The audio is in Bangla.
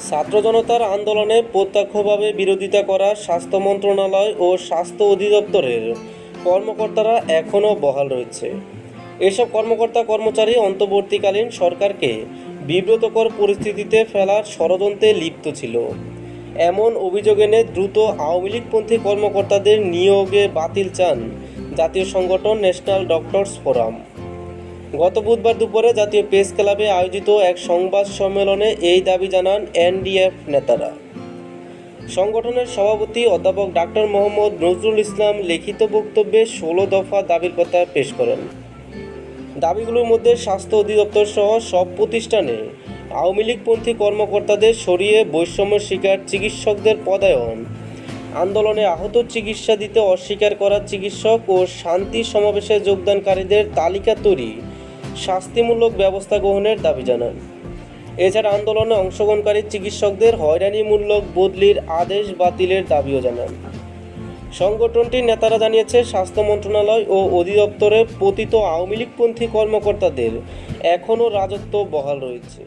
ছাত্র জনতার আন্দোলনে প্রত্যক্ষভাবে বিরোধিতা করা স্বাস্থ্য মন্ত্রণালয় ও স্বাস্থ্য অধিদপ্তরের কর্মকর্তারা এখনও বহাল রয়েছে। এসব কর্মকর্তা কর্মচারী অন্তর্বর্তীকালীন সরকারকে বিব্রতকর পরিস্থিতিতে ফেলার ষড়যন্ত্রে লিপ্ত ছিল। এমন অভিযোগ এনে দ্রুত আওয়ামী লীগপন্থী কর্মকর্তাদের নিয়োগে বাতিল চান জাতীয় সংগঠন ন্যাশনাল ডক্টরস ফোরাম। গত বুধবার দুপুরে জাতীয় প্রেস ক্লাবে আয়োজিত এক সংবাদ সম্মেলনে এই দাবি জানান এনডিএফ নেতারা। সংগঠনের সভাপতি অধ্যাপক ডাক্তার মোহাম্মদ নজরুল ইসলাম লিখিত বক্তব্যে 16 দফা দাবির কথা পেশ করেন। দাবিগুলোর মধ্যে স্বাস্থ্য অধিদপ্তর সহ সব প্রতিষ্ঠানে আওয়ামী লীগপন্থী কর্মকর্তাদের সরিয়ে বৈষম্যের শিকার চিকিৎসকদের পদায়ন, আন্দোলনে আহত চিকিৎসা দিতে অস্বীকার করা চিকিৎসক ও শান্তি সমাবেশে যোগদানকারীদের তালিকা তৈরি, শাস্তিমূলক ব্যবস্থা গ্রহণের দাবি জানান। এছাড়া আন্দোলনে অংশগ্রহণকারী চিকিৎসকদের হয়রানিমূলক বদলির আদেশ বাতিলের দাবিও জানান। সংগঠনটির নেতারা জানিয়েছে, স্বাস্থ্য মন্ত্রণালয় ও অধিদপ্তরে পতিত আওয়ামী লীগপন্থী কর্মকর্তাদের এখনও রাজত্ব বহাল রয়েছে।